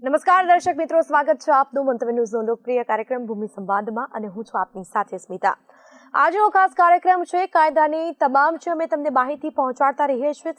નમસ્કાર દર્શક મિત્રો, સ્વાગત છે આપનું મંતવ્ય ન્યૂઝનો લોકપ્રિય કાર્યક્રમ ભૂમિ સંવાદમાં અને હું છું આપની સાથે સ્મિતા। આજનો ખાસ કાર્યક્રમ છે કાયદાની તમામ છે અમે તમને માહિતી પહોંચાડતા રહીએ છીએ।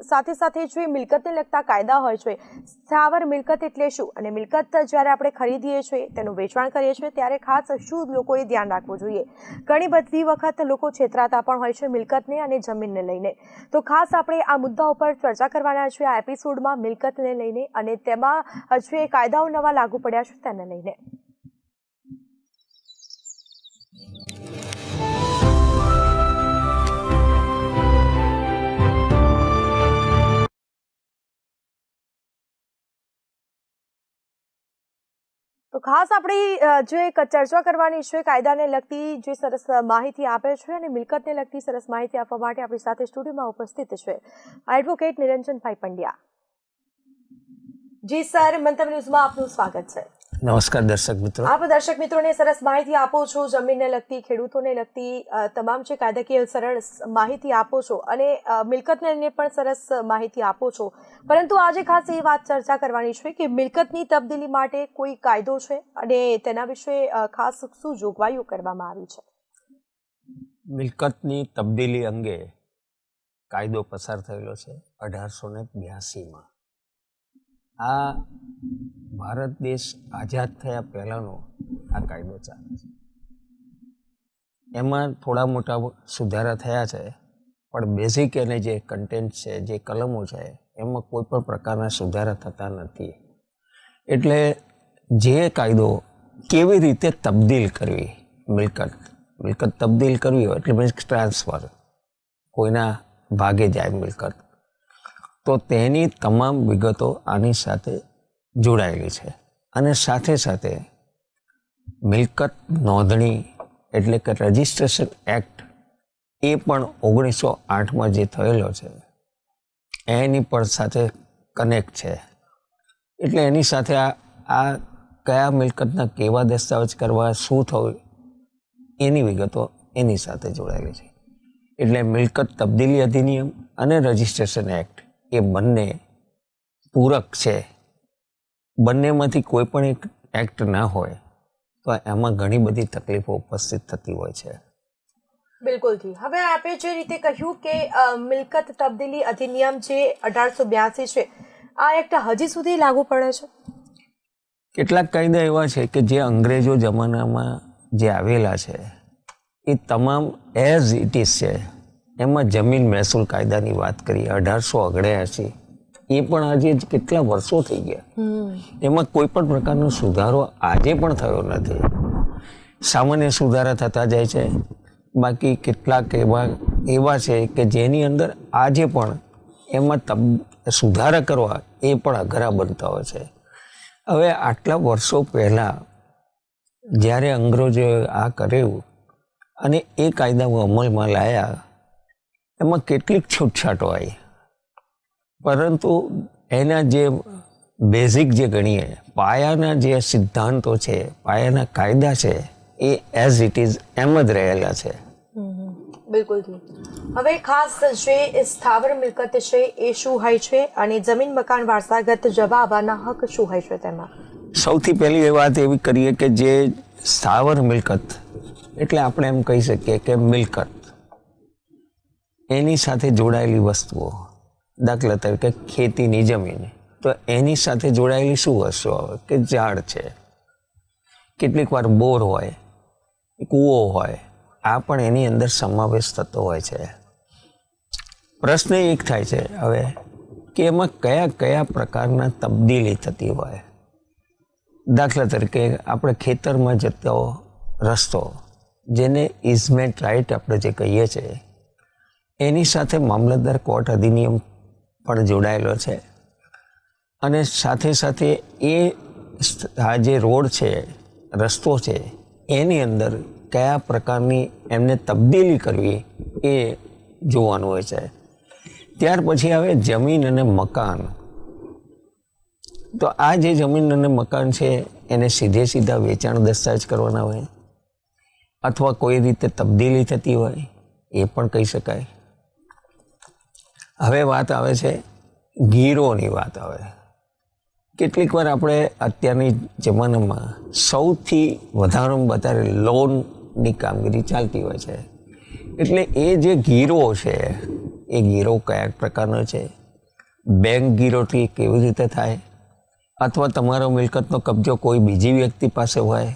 સાથે સાથે જે મિલકતને લગતા કાયદા હોય છે, સ્થાવર મિલકત એટલે શું અને મિલકત જ્યારે આપણે ખરીદીએ છીએ તેનું વેચાણ કરીએ છીએ ત્યારે ખાસ શું લોકોએ ધ્યાન રાખવું જોઈએ। ઘણી બધી વખત લોકો છેતરાતા પણ હોય છે મિલકતને અને જમીનને લઈને, તો ખાસ આપણે આ મુદ્દા ઉપર ચર્ચા કરવાના છીએ આ એપિસોડમાં મિલકતને લઈને અને તેમાં જે કાયદાઓ નવા લાગુ પડ્યા છે તેને લઈને। તો ખાસ આપણી જે ચર્ચા કરવાની છે કાયદાને લગતી જે સરસ માહિતી આપે છે અને મિલકતને લગતી સરસ માહિતી આપવા માટે આપણી સાથે સ્ટુડિયોમાં ઉપસ્થિત છે એડવોકેટ નિરંજનભાઈ પંડ્યા। જી સર, મંતવ્ય ન્યૂઝમાં આપનું સ્વાગત છે। નમસ્કાર દર્શક મિત્રો। આપ દર્શક મિત્રોને સરસ માહિતી આપો છો, જમીનને લગતી, ખેડૂતોને લગતી તમામ જે કાયદાકીય સરળ માહિતી આપો છો અને મિલકતને લઈને પણ સરસ માહિતી આપો છો, પરંતુ આજે ખાસ એ વાત ચર્ચા કરવાની છે કે મિલકતની તબદીલી માટે કોઈ કાયદો છે અને તેના વિશે ખાસ શું જોગવાઈઓ કરવામાં આવી છે? મિલકતની તબદીલી અંગે કાયદો પસાર થયેલો છે 1882માં। આ ભારત દેશ આઝાદ થયા પહેલાંનો આ કાયદો ચાલે છે। એમાં થોડા મોટા સુધારા થયા છે, પણ બેઝિક એને જે કન્ટેન્ટ છે, જે કલમો છે, એમાં કોઈ પણ પ્રકારના સુધારા થતા નથી। એટલે જે કાયદો કેવી રીતે તબદીલ કરવી, મિલકત તબદીલ કરવી હોય એટલે મીન્સ ટ્રાન્સફર, કોઈના ભાગે જાય મિલકત, તો તેની તમામ વિગતો આની સાથે જોડાયેલી છે। અને સાથે સાથે મિલકત નોંધણી એટલે કે રજિસ્ટ્રેશન એક્ટ એ પણ 1908માં જે થયેલો છે એની પણ સાથે કનેક્ટ છે। એટલે એની સાથે આ કયા મિલકતના કેવા દસ્તાવેજ કરવા, શું થયું એની વિગતો એની સાથે જોડાયેલી છે। એટલે મિલકત તબદીલી અધિનિયમ અને રજિસ્ટ્રેશન એક્ટ એ બંને પૂરક છે। બંનેમાંથી કોઈ પણ એક એક્ટ ના હોય તો એમાં ઘણી બધી તકલીફો ઉપસ્થિત થતી હોય છે। બિલકુલથી। હવે આપણે જે રીતે કહ્યું કે મિલકત તબદીલી અધિનિયમ જે 1882 છે, આ એક્ટ હજી સુધી લાગુ પડે છે? કેટલાક કાયદા એવા છે કે જે અંગ્રેજો જમાનામાં જે આવેલા છે એ તમામ એઝ ઇટ ઇઝ છે। એમાં જમીન મહેસૂલ કાયદાની વાત કરીએ 1889, એ પણ આજે કેટલા વર્ષો થઈ ગયા, એમાં કોઈ પણ પ્રકારનો સુધારો આજે પણ થયો નથી। સામાન્ય સુધારા થતા જાય છે, બાકી કેટલાક એવા છે કે જેની અંદર આજે પણ એમાં સુધારા કરવા એ પણ અઘરા બનતા હોય છે। હવે આટલા વર્ષો પહેલાં જ્યારે અંગ્રેજોએ આ કર્યું અને એ કાયદાઓ અમલમાં લાયા, એમાં કેટલીક છૂટછાટો આવી, પરંતુ એના જે બેઝિક જે ગણીએ પાયાના જે સિદ્ધાંતો છે, પાયાના કાયદા છે, એ એઝ ઇટ ઇઝ એમ જ રહેલા છે। બિલકુલથી। હવે ખાસ જે સ્થાવર મિલકત છે એ શું હોય છે અને જમીન મકાન વારસાગત જવાબના હક શું હોય છે તેમાં? સૌથી પહેલી વાત એવી કરીએ કે જે સ્થાવર મિલકત એટલે આપણે એમ કહી શકીએ કે મિલકત, એની સાથે જોડાયેલી વસ્તુઓ, દાખલા તરીકે ખેતીની જમીન, તો એની સાથે જોડાયેલી શું વસ્તુઓ આવે કે ઝાડ છે, કેટલીક વાર બોર હોય, કૂવો હોય, આ પણ એની અંદર સમાવેશ થતો હોય છે। પ્રશ્ન એક થાય છે હવે કે એમાં કયા કયા પ્રકારના તબદીલી થતી હોય। દાખલા તરીકે આપણે ખેતરમાં જતો રસ્તો, જેને ઇઝમેન્ટ રાઇટ આપણે જે કહીએ છીએ, એની સાથે મામલતદાર કોર્ટ અધિનિયમ પણ જોડાયેલો છે। અને સાથે સાથે આ જે રોડ છે, રસ્તો છે, એની અંદર કયા પ્રકારની એમને તબદીલી કરવી એ જોવાનું હોય છે। ત્યાર પછી આવે જમીન અને મકાન। તો આ જે જમીન અને મકાન છે એને સીધા વેચાણ દસ્તાવેજ કરવાના હોય અથવા કોઈ રીતે તબદીલી થતી હોય એ પણ કહી શકાય। હવે વાત આવે છે ગીરોની વાત આવે। કેટલીક વાર આપણે અત્યારની જમાનામાં સૌથી વધારે લોનની કામગીરી ચાલતી હોય છે. એટલે એ જે ગીરો છે એ ગીરો કયા પ્રકારનો છે, બેંક ગીરોથી કેવી રીતે થાય, અથવા તમારો મિલકતનો કબજો કોઈ બીજી વ્યક્તિ પાસે હોય,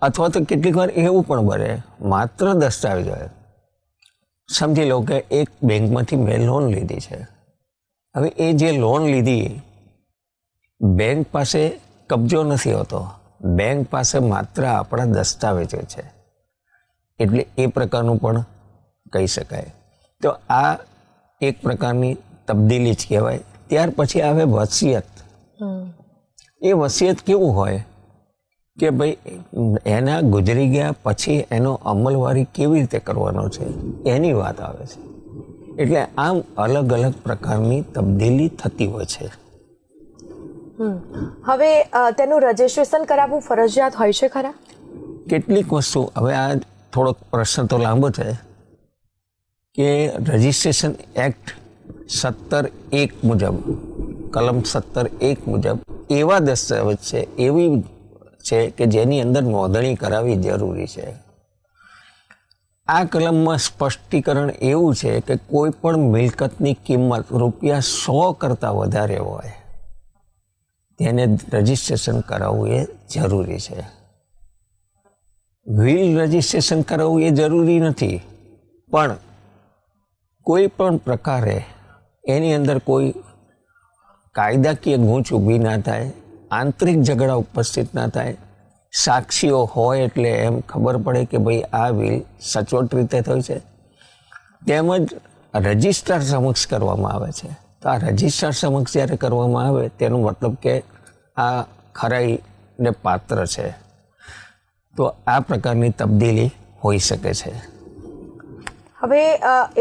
અથવા તો કેટલીક વાર એવું પણ બને માત્ર દસ્તાવેજ હોય. સમજી લો કે એક બેંકમાંથી મેં લોન લીધી છે. હવે એ જે લોન લીધી, બેંક પાસે કબજો નથી હોતો, બેંક પાસે માત્ર આપણા દસ્તાવેજો છે. એટલે એ પ્રકારનું પણ કહી શકાય. તો આ એક પ્રકારની તબદીલી જ કહેવાય. ત્યાર પછી આવે વસિયત. એ વસિયત કેવું હોય કે ભાઈ એના ગુજરી ગયા પછી એનો અમલવારી કેવી રીતે કરવાનો છે એની વાત આવે છે. એટલે આમ અલગ અલગ પ્રકારની તબદીલી થતી હોય છે. હવે તેનું રજીસ્ટ્રેશન કરાવવું ફરજિયાત હોય છે ખરા? કેટલીક વસ્તુ, હવે આ થોડોક પ્રશ્ન તો લાંબો છે કે રજિસ્ટ્રેશન એક્ટ 17(1) મુજબ, કલમ 17(1) મુજબ એવા દસ્તાવેજ છે, એવી છે કે જેની અંદર નોંધણી કરાવવી જરૂરી છે. આ કલમમાં સ્પષ્ટીકરણ એવું છે કે કોઈ પણ મિલકતની કિંમત ₹100 કરતાં વધારે હોય તેને રજિસ્ટ્રેશન કરાવવું એ જરૂરી છે. વ્હીલ રજિસ્ટ્રેશન કરાવવું એ જરૂરી નથી, પણ કોઈ પણ પ્રકારે એની અંદર કોઈ કાયદાકીય ગૂંચ ઊભી ના થાય, આંતરિક ઝઘડા ઉપસ્થિત ના થાય, સાક્ષીઓ હોય એટલે એમ ખબર પડે કે ભાઈ આ વ્હીલ સચોટ રીતે થઈ છે, તેમજ રજિસ્ટ્રાર સમક્ષ કરવામાં આવે છે. તો આ રજિસ્ટ્રાર સમક્ષ જ્યારે કરવામાં આવે તેનો મતલબ કે આ ખરાઈને પાત્ર છે. તો આ પ્રકારની તબદીલી હોઈ શકે છે. હવે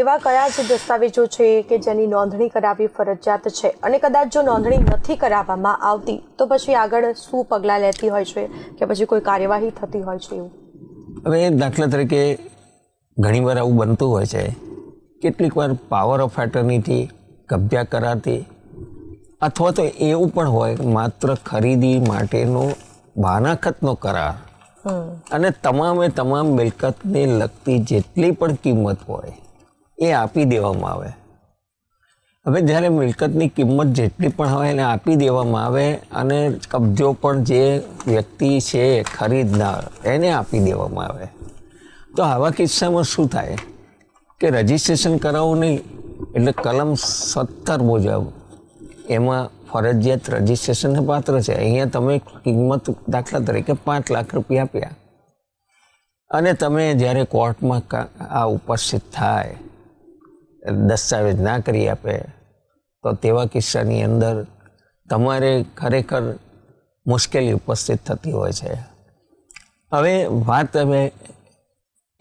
એવા કયા જ દસ્તાવેજો છે કે જેની નોંધણી કરાવવી ફરજિયાત છે, અને કદાચ જો નોંધણી નથી કરાવવામાં આવતી તો પછી આગળ શું પગલાં લેતી હોય છે કે પછી કોઈ કાર્યવાહી થતી હોય છે એવું? હવે દાખલા તરીકે ઘણીવાર આવું બનતું હોય છે, કેટલીક વાર પાવર ઓફ એટર્નીથી કબજા કરારથી, અથવા તો એવું પણ હોય માત્ર ખરીદી માટેનો બાનાખતનો કરાર, અને તમામ મિલકતને લગતી જેટલી પણ કિંમત હોય એ આપી દેવામાં આવે. હવે જ્યારે મિલકતની કિંમત જેટલી પણ હોય એને આપી દેવામાં આવે અને કબજો પણ જે વ્યક્તિ છે ખરીદનાર એને આપી દેવામાં આવે, તો આવા કિસ્સામાં શું થાય કે રજિસ્ટ્રેશન કરાવવું નહીં, એટલે કલમ 17 મુજબ એમાં ફરજિયાત રજિસ્ટ્રેશનને પાત્ર છે. અહીંયા તમે કિંમત દાખલા તરીકે ₹5 લાખ આપ્યા અને તમે જ્યારે કોર્ટમાં આ ઉપસ્થિત થાય, દસ્તાવેજ ના કરી આપે, તો તેવા કિસ્સાની અંદર તમારે ખરેખર મુશ્કેલી ઉપસ્થિત થતી હોય છે. હવે વાત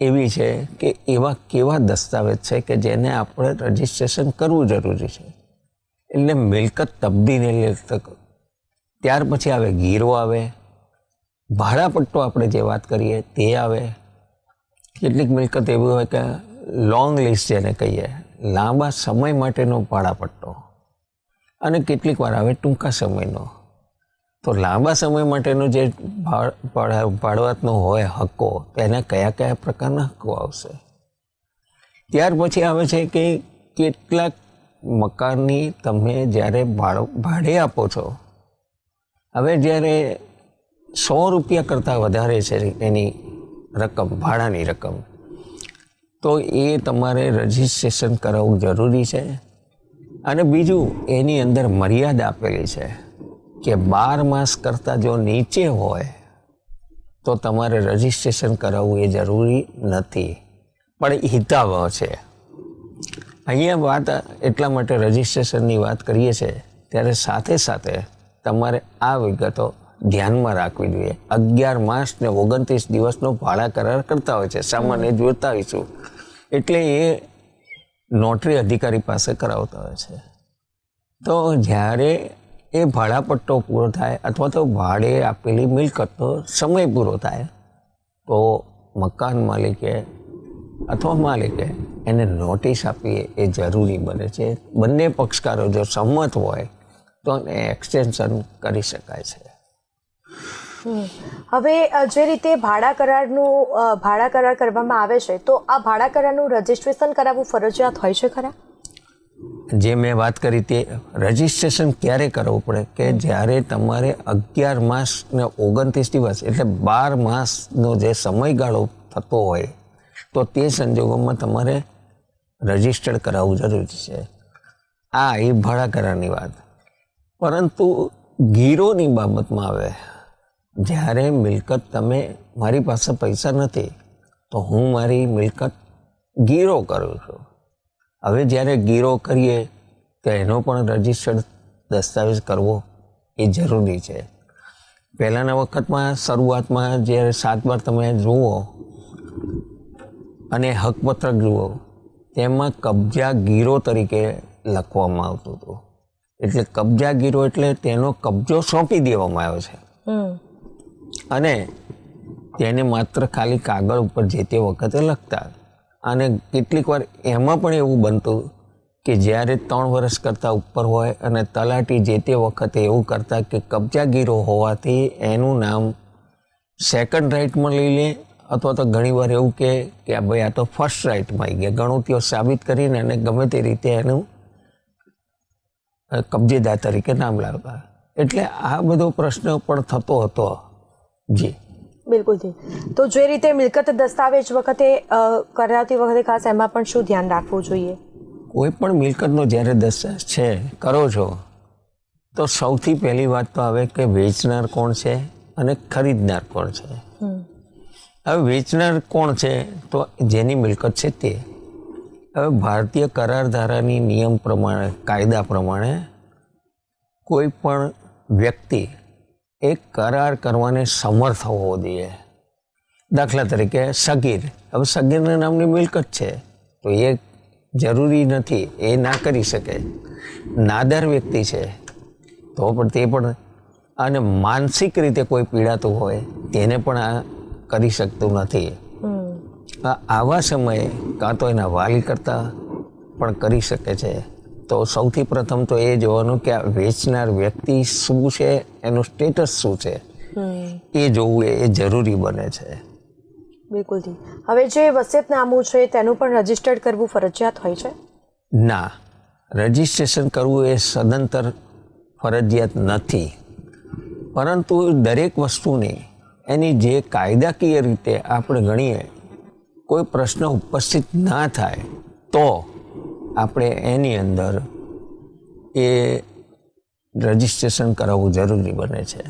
એવી છે કે એવા કેવા દસ્તાવેજ છે કે જેને આપણે રજિસ્ટ્રેશન કરવું જરૂરી છે. એટલે મિલકત તબદીલી, ત્યાર પછી આવે ગીરો આવે, ભાડાપટ્ટો આપણે જે વાત કરીએ તે આવે. કેટલીક મિલકત એવી હોય કે લોંગ લીઝ જેને કહીએ, લાંબા સમય માટેનો ભાડાપટ્ટો, અને કેટલીક વાર આવે ટૂંકા સમયનો. તો લાંબા સમય માટેનો જે ભાડવતનો હોય હક્કો, તેના કયા પ્રકારના હક્કો આવશે. ત્યાર પછી આવે છે કે કેટલાક મકાનની તમે જ્યારે ભાડે આપો છો, હવે જ્યારે ₹100 કરતાં વધારે છે એની રકમ, ભાડાની રકમ, તો એ તમારે રજિસ્ટ્રેશન કરાવવું જરૂરી છે. અને બીજું, એની અંદર મર્યાદા આપેલી છે કે 12 માસ કરતાં જો નીચે હોય તો તમારે રજિસ્ટ્રેશન કરાવવું એ જરૂરી નથી, પણ હિતાવહ છે. અહીંયા વાત એટલા માટે રજિસ્ટ્રેશનની વાત કરીએ છીએ ત્યારે સાથે સાથે તમારે આ વિગતો ધ્યાનમાં રાખવી જોઈએ. 11 માસ ને 29 દિવસનો ભાડા કરાર કરતા હોય છે, સામાન્ય જોતા હોઈશું, એટલે એ નોટરી અધિકારી પાસે કરાવતા હોય છે. તો જ્યારે એ ભાડાપટ્ટો પૂરો થાય અથવા તો ભાડે આપેલી મિલકતનો સમય પૂરો થાય, તો મકાન માલિકે અથવા માલિકે એને નોટિસ આપવી એ જરૂરી બને છે. બંને પક્ષકારો જો સંમત હોય તો એક્સટેન્શન કરી શકાય છે. હવે જે રીતે ભાડા કરાર કરવામાં આવે છે તો આ ભાડા કરારનું રજીસ્ટ્રેશન કરાવવું ફરજિયાત હોય છે ખરા? જે મેં વાત કરી તે રજીસ્ટ્રેશન ક્યારે કરવું પડે કે જ્યારે તમારે 11 માસ ને 29 દિવસ એટલે 12 માસનો જે સમયગાળો થતો હોય તો તે સંજોગોમાં તમારે રજીસ્ટર્ડ કરાવવું જરૂરી છે. આ એ ભાડા કરારની વાત. પરંતુ ગીરોની બાબતમાં આવે, જ્યારે મિલકત તમે મારી પાસે પૈસા નથી તો હું મારી મિલકત ગીરો કરું છું. હવે જ્યારે ગીરો કરીએ તો એનો પણ રજીસ્ટર્ડ દસ્તાવેજ કરવો એ જરૂરી છે. પહેલાંના વખતમાં શરૂઆતમાં જ્યારે 7 વાર તમે જુઓ અને હકપત્રક જુઓ તેમાં કબજા ગીરો તરીકે લખવામાં આવતું હતું. એટલે કબજા ગીરો એટલે તેનો કબજો સોંપી દેવામાં આવ્યો છે અને તેને માત્ર ખાલી કાગળ ઉપર જે તે વખતે લખતા. અને કેટલીક વાર એમાં પણ એવું બનતું કે જ્યારે 3 વર્ષ કરતાં ઉપર હોય અને તલાટી જે તે વખતે એવું કરતા કે કબજાગીરો હોવાથી એનું નામ સેકન્ડ રાઇટમાં લઈ લે, અથવા તો ઘણીવાર એવું કે ભાઈ આ તો ફર્સ્ટ રાઇટમાં આવી ગયા, ગણોતીઓ સાબિત કરીને અને ગમે તે રીતે એનું કબજેદાર તરીકે નામ લાવતા. એટલે આ બધો પ્રશ્ન પણ થતો હતો. જી બિલકુલ જી. તો જે રીતે મિલકત દસ્તાવેજ વખતે કરાવતી વખતે ખાસ એમાં પણ શું ધ્યાન રાખવું જોઈએ? કોઈ પણ મિલકતનો જ્યારે દસ્તાવેજ છે કરો છો તો સૌથી પહેલી વાત તો આવે કે વેચનાર કોણ છે અને ખરીદનાર કોણ છે. હવે વેચનાર કોણ છે તો જેની મિલકત છે તે. હવે ભારતીય કરાર ધારાની નિયમ પ્રમાણે, કાયદા પ્રમાણે કોઈ પણ વ્યક્તિ એક કરાર કરવાને સમર્થ હોવો જોઈએ. દાખલા તરીકે સગીર. હવે સગીરના નામની મિલકત છે તો એ જરૂરી નથી, એ ના કરી શકે. નાદાર વ્યક્તિ છે તો પણ તે પણ, અને માનસિક રીતે કોઈ પીડાતું હોય તેને પણ આ કરી શકતું નથી. આવા સમયે કાં તો એના વાલી કરતા પણ કરી શકે છે. તો સૌથી પ્રથમ તો એ જોવાનું કે આ વેચનાર વ્યક્તિ શું છે, એનું સ્ટેટસ શું છે એ જોવું એ જરૂરી બને છે. બિલકુલ. હવે જે વસિયતનામું છે તેનું પણ રજીસ્ટર્ડ કરવું ફરજિયાત હોય છે? ના, રજીસ્ટ્રેશન કરવું એ સદંતર ફરજિયાત નથી. પરંતુ દરેક વસ્તુની એની જે કાયદાકીય રીતે આપણે ગણીએ કોઈ પ્રશ્ન ઉપસ્થિત ના થાય તો આપણે એની અંદર એ રજીસ્ટ્રેશન કરાવવું જરૂરી બને છે.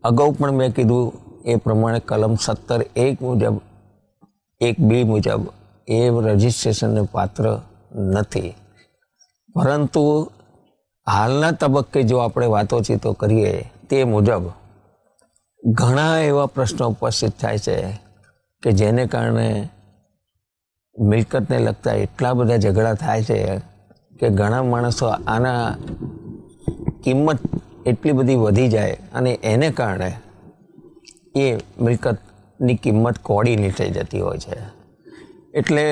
અગાઉ પણ મેં કીધું એ પ્રમાણે કલમ 17(1) મુજબ 1(2) મુજબ એ રજીસ્ટ્રેશનને પાત્ર નથી. પરંતુ હાલના તબક્કે જો આપણે વાતોચીતો કરીએ તે મુજબ ઘણા એવા પ્રશ્નો ઉપસ્થિત થાય છે કે જેને કારણે મિલકતને લગતા એટલા બધા ઝઘડા થાય છે કે ઘણા માણસો આના કિંમત એટલી બધી વધી જાય અને એને કારણે એ મિલકતની કિંમત કોડીની થઈ જતી હોય છે. એટલે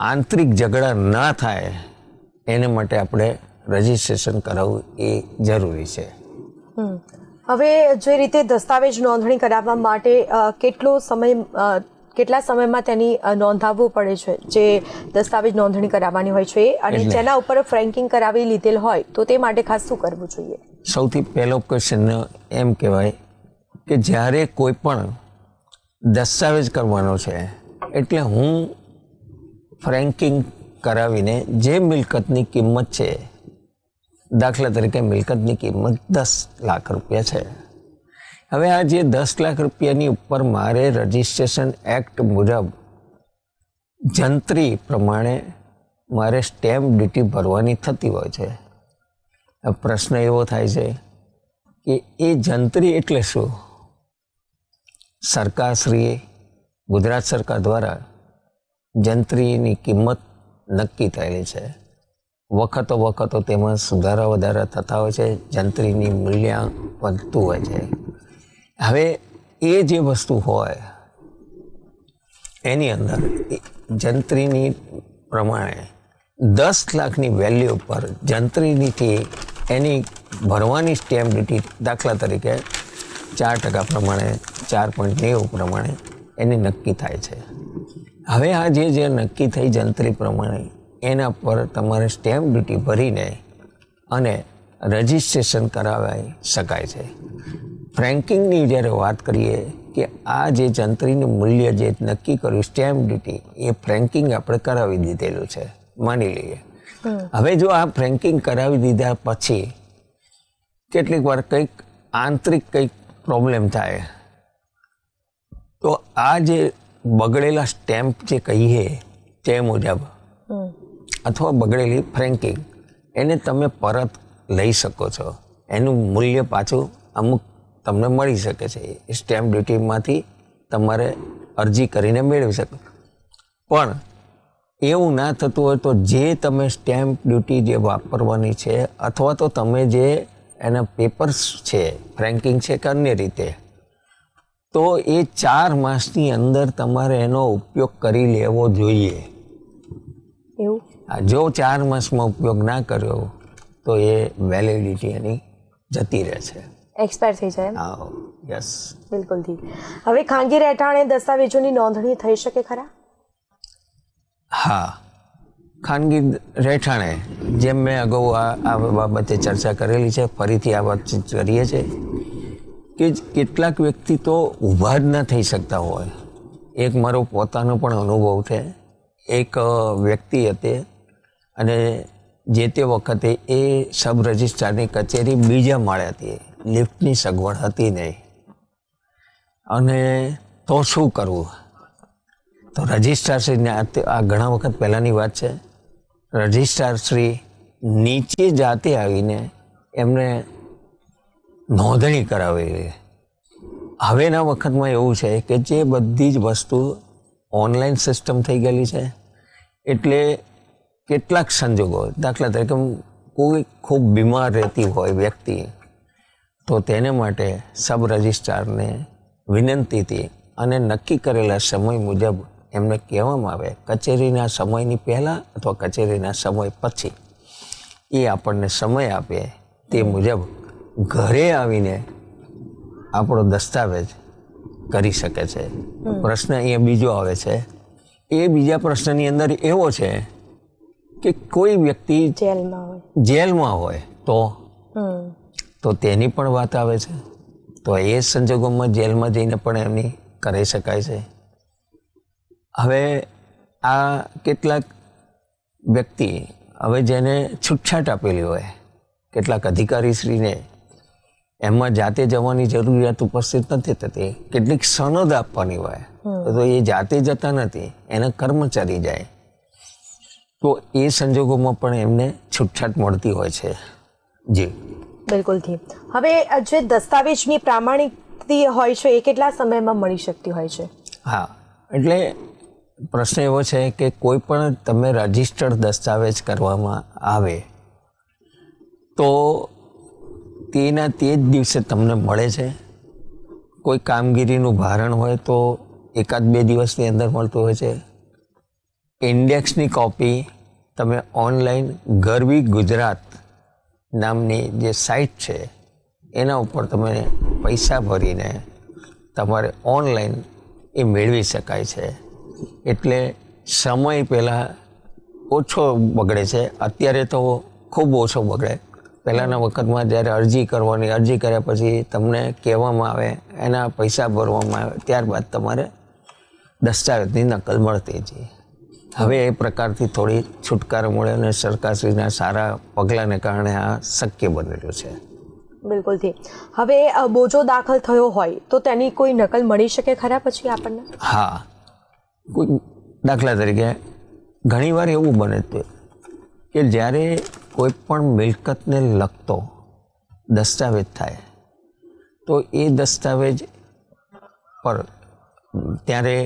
આંતરિક ઝઘડા ના થાય એને માટે આપણે રજીસ્ટ્રેશન કરાવવું એ જરૂરી છે. હવે જે રીતે દસ્તાવેજ નોંધણી કરાવવા માટે કેટલા સમયમાં તેની નોંધાવવું પડે છે જે દસ્તાવેજ નોંધણી કરાવવાની હોય છે, અને જેના ઉપર ફ્રેન્કિંગ કરાવી લીધેલ હોય તો તે માટે ખાસ શું કરવું જોઈએ? સૌથી પહેલો ક્વેશ્ચન એમ કહેવાય કે જ્યારે કોઈ પણ દસ્તાવેજ કરવાનો છે એટલે હું ફ્રેન્કિંગ કરાવીને જે મિલકતની કિંમત છે, દાખલા તરીકે મિલકતની કિંમત 10 લાખ રૂપિયા છે. હવે આ જે 10 લાખ રૂપિયાની ઉપર મારે રજીસ્ટ્રેશન એક્ટ મુજબ જંત્રી પ્રમાણે મારે સ્ટેમ્પ ડ્યુટી ભરવાની થતી હોય છે. પ્રશ્ન એવો થાય છે કે એ જંત્રી એટલે શું? સરકારશ્રી, ગુજરાત સરકાર દ્વારા જંત્રીની કિંમત નક્કી થયેલી છે. વખતો તેમાં સુધારા વધારા થતા હોય છે, જંત્રીની મૂલ્ય વધતું હોય છે. હવે એ જે વસ્તુ હોય એની અંદર જંત્રીની પ્રમાણે 10 લાખની વેલ્યુ પર જંત્રીનીથી એની ભરવાની સ્ટેમ્પ ડ્યુટી દાખલા તરીકે 4% પ્રમાણે 4.90 પ્રમાણે એની નક્કી થાય છે. હવે આ જે નક્કી થઈ જંત્રી પ્રમાણે એના પર તમારે સ્ટેમ્પ ડ્યુટી ભરીને અને રજિસ્ટ્રેશન કરાવી શકાય છે. ફ્રેન્કિંગની જ્યારે વાત કરીએ કે આ જે જંત્રીનું મૂલ્ય જે નક્કી કર્યું સ્ટેમ્પ ડ્યુટી એ ફ્રેન્કિંગ આપણે કરાવી દીધેલું છે માની લઈએ. હવે જો આ ફ્રેન્કિંગ કરાવી દીધા પછી કેટલીક વાર કંઈક આંતરિક કંઈક પ્રોબ્લેમ થાય તો આ જે બગડેલા સ્ટેમ્પ જે કહીએ તે મુજબ અથવા બગડેલી ફ્રેન્કિંગ એને તમે પરત લઈ શકો છો. એનું મૂલ્ય પાછું અમુક તમને મળી શકે છે. સ્ટેમ્પ ડ્યુટીમાંથી તમારે અરજી કરીને મેળવી શકો. પણ એવું ના થતું હોય તો જે તમે સ્ટેમ્પ ડ્યુટી જે વાપરવાની છે અથવા તો તમે જે એના પેપર્સ છે ફ્રેન્કિંગ છે કે અન્ય રીતે તો એ 4 માસની અંદર તમારે એનો ઉપયોગ કરી લેવો જોઈએ. એવું જો 4 માસમાં ઉપયોગ ના કર્યો તો એ વેલિડિટી એની જતી રહે છે, એક્સપાયર થઈ જાય. હા, યસ, બિલકુલથી. હવે ખાનગી રહેઠાણે દસ્તાવેજોની નોંધણી થઈ શકે ખરા? હા, ખાનગી રહેઠાણે જેમ મેં અગાઉ આ બાબતે ચર્ચા કરેલી છે, ફરીથી આ વાતચીત કરીએ છીએ કે કેટલાક વ્યક્તિ તો ઊભા જ ના થઈ શકતા હોય. એક મારો પોતાનો પણ અનુભવ છે. એક વ્યક્તિ હતી અને જે તે વખતે એ સબ રજિસ્ટ્રારની કચેરી બીજા માળે હતી, લિફ્ટની સગવડ હતી નહીં. અને તો શું કરવું? તો રજિસ્ટ્રારશ્રીને આ ઘણા વખત પહેલાંની વાત છે, રજિસ્ટ્રારશ્રી નીચે જાતે આવીને એમને નોંધણી કરાવેલી. હવેના વખતમાં એવું છે કે જે બધી જ વસ્તુ ઓનલાઈન સિસ્ટમ થઈ ગયેલી છે એટલે કેટલાક સંજોગો દાખલા તરીકે કોઈ ખૂબ બીમાર રહેતી હોય વ્યક્તિ તો તેને માટે સબ રજિસ્ટ્રારને વિનંતીથી અને નક્કી કરેલા સમય મુજબ એમને કહેવામાં આવે કચેરીના સમયની પહેલાં અથવા કચેરીના સમય પછી એ આપણને સમય આપે તે મુજબ ઘરે આવીને આપણો દસ્તાવેજ કરી શકે છે. પ્રશ્ન અહીંયા બીજો આવે છે. એ બીજા પ્રશ્નની અંદર એવો છે કે કોઈ વ્યક્તિ જેલમાં હોય તો તેની પણ વાત આવે છે. તો એ સંજોગોમાં જેલમાં જઈને પણ એમની કરી શકાય છે. હવે આ કેટલાક વ્યક્તિ હવે જેને છૂટછાટ આપેલી હોય કેટલાક અધિકારીશ્રીને એમાં જાતે જવાની જરૂરિયાત ઉપસ્થિત નથી થતી, કેટલીક સનદ આપવાની હોય તો એ જાતે જતા નથી, એના કર્મચારી જાય તો એ સંજોગોમાં પણ એમને છૂટછાટ મળતી હોય છે. જી બિલકુલથી. હવે જે દસ્તાવેજની પ્રામાણિકતા હોય છે એ કેટલા સમયમાં મળી શકતી હોય છે? હા, એટલે પ્રશ્ન એવો છે કે કોઈ પણ તમે રજિસ્ટર્ડ દસ્તાવેજ કરવામાં આવે તો તેના તે જ દિવસે તમને મળે છે. કોઈ કામગીરીનું ભારણ હોય તો 1-2 દિવસની અંદર મળતું હોય છે. ઇન્ડેક્સની કોપી તમે ઓનલાઈન ગરવી ગુજરાત નામની જે સાઇટ છે એના ઉપર તમે પૈસા ભરીને તમારે ઓનલાઈન એ મેળવી શકાય છે. એટલે સમય પહેલાં ઓછો બગડે છે. અત્યારે તો ખૂબ ઓછો બગડે. પહેલાંના વખતમાં જ્યારે અરજી કર્યા પછી તમને કહેવામાં આવે, એના પૈસા ભરવામાં આવે, ત્યારબાદ તમારે દસ્તાવેજની નકલ મળતી હતી. હવે એ પ્રકારથી થોડી છુટકારો મળે અને સરકારશ્રીના સારા પગલાંને કારણે આ શક્ય બનેલું છે. બિલકુલથી. હવે બોજો દાખલ થયો હોય તો તેની કોઈ નકલ મળી શકે ખરા પછી આપણને? હા, કોઈ દાખલા તરીકે ઘણીવાર એવું બને કે જ્યારે કોઈ પણ મિલકતને લગતો દસ્તાવેજ થાય તો એ દસ્તાવેજ પર ત્યારે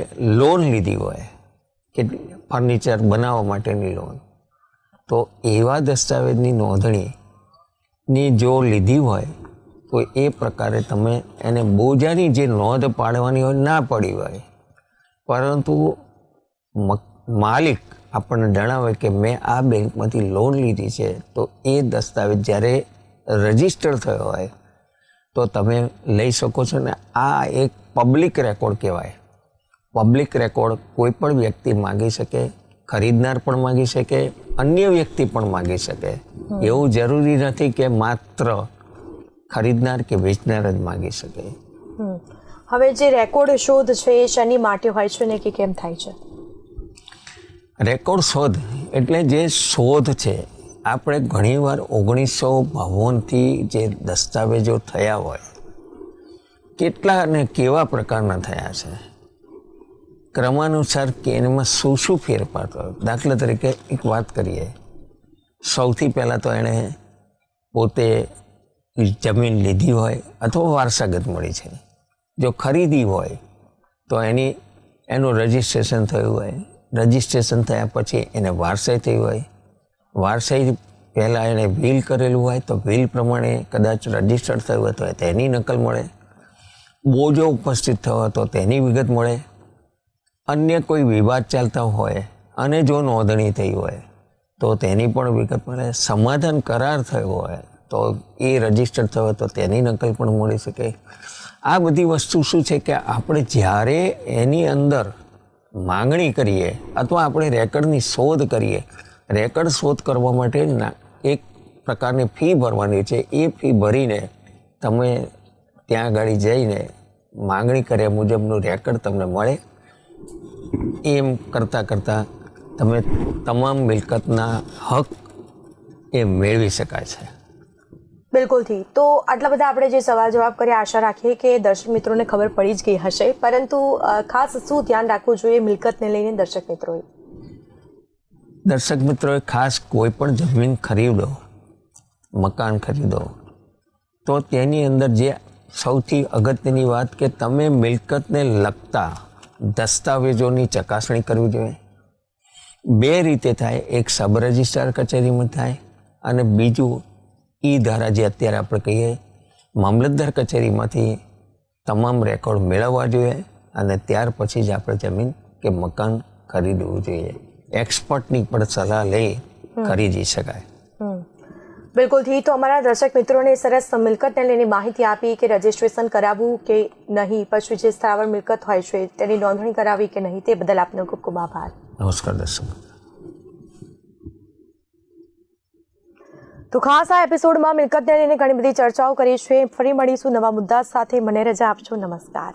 લોન લીધી હોય કે ફર્નિચર બનાવવા માટેની લોન, તો એવા દસ્તાવેજની નોંધણીની જો લીધી હોય તો એ પ્રકારે તમે એને બોજાની જે નોંધ પાડવાની હોય ના પડી હોય, પરંતુ માલિક આપણને જણાવે કે મેં આ બેંકમાંથી લોન લીધી છે તો એ દસ્તાવેજ જ્યારે રજિસ્ટર થયો હોય તો તમે લઈ શકો છો. ને આ એક પબ્લિક રેકોર્ડ કહેવાય. પબ્લિક રેકોર્ડ કોઈ પણ વ્યક્તિ માગી શકે, ખરીદનાર પણ માગી શકે, અન્ય વ્યક્તિ પણ માગી શકે. એવું જરૂરી નથી કે માત્ર ખરીદનાર કે વેચનાર જ માગી શકે. હવે જે રેકોર્ડ શોધ છે એ શેની માટે હોય છે ને કે કેમ થાય છે? રેકોર્ડ શોધ એટલે જે શોધ છે, આપણે ઘણીવાર 1952થી જે દસ્તાવેજો થયા હોય, કેટલા અને કેવા પ્રકારના થયા છે, ક્રમાનુસાર કે એમાં શું શું ફેરફાર થયો. દાખલા તરીકે એક વાત કરીએ, સૌથી પહેલાં તો એણે પોતે જમીન લીધી હોય અથવા વારસાગત મળી છે. જો ખરીદી હોય તો એનું રજિસ્ટ્રેશન થયું હોય, રજિસ્ટ્રેશન થયા પછી એને વારસાઈ થઈ હોય, વારસાઈ પહેલાં એણે વિલ કરેલું હોય તો વિલ પ્રમાણે કદાચ રજિસ્ટર્ડ થયું હોય તો તેની નકલ મળે, બોજો ઉપસ્થિત થયો હોય તો તેની વિગત મળે, અન્ય કોઈ વિવાદ ચાલતા હોય અને જો નોંધણી થઈ હોય તો તેની પણ વિગત મળે, સમાધાન કરાર થયો હોય તો એ રજિસ્ટર્ડ થયો હોય તો તેની નકલ પણ મળી શકે. આ બધી વસ્તુ શું છે કે આપણે જ્યારે એની અંદર માંગણી કરીએ અથવા આપણે રેકર્ડની શોધ કરીએ, રેકર્ડ શોધ કરવા માટે એક પ્રકારની ફી ભરવાની છે. એ ફી ભરીને તમે ત્યાં આગળ જઈને માંગણી કર્યા મુજબનું રેકર્ડ તમને મળે. એમ કરતાં કરતાં તમે તમામ મિલકતના હક એ મેળવી શકાય છે. બિલકુલથી. તો આટલા બધા આપણે જે સવાલ જવાબ કર્યા, આશા રાખીએ કે દર્શક મિત્રોને ખબર પડી જ ગઈ હશે. પરંતુ ખાસ શું ધ્યાન રાખવું જોઈએ મિલકતને લઈને દર્શક મિત્રોએ? દર્શક મિત્રોએ ખાસ કોઈ પણ જમીન ખરીદો, મકાન ખરીદો તો તેની અંદર જે સૌથી અગત્યની વાત કે તમે મિલકતને લગતા દસ્તાવેજોની ચકાસણી કરવી જોઈએ. બે રીતે થાય, એક સબ રજિસ્ટ્રાર કચેરીમાં થાય અને બીજું ઈ ધારા જે અત્યારે આપણે કહીએ મામલતદાર કચેરીમાંથી તમામ રેકોર્ડ મેળવવા જોઈએ અને ત્યાર પછી જ આપણે જમીન કે મકાન ખરીદવું જોઈએ. એક્સપર્ટની પણ સલાહ લઈ ખરીદી શકાય. બિલકુલથી. તો અમારા દર્શક મિત્રોને સરસ મિલકતને લઈને માહિતી આપી કે રજિસ્ટ્રેશન કરાવવું કે નહીં, પછી જે સ્થાવર મિલકત હોય છે તેની નોંધણી કરાવી કે નહીં, તે બદલ આપનો ખૂબ ખૂબ આભાર. નમસ્કાર દર્શક. તો ખાસ આ એપિસોડમાં મિલકતને લઈને ઘણી બધી ચર્ચાઓ કરી છે. ફરી મળીશું નવા મુદ્દા સાથે. મને રજા આપજો. નમસ્કાર.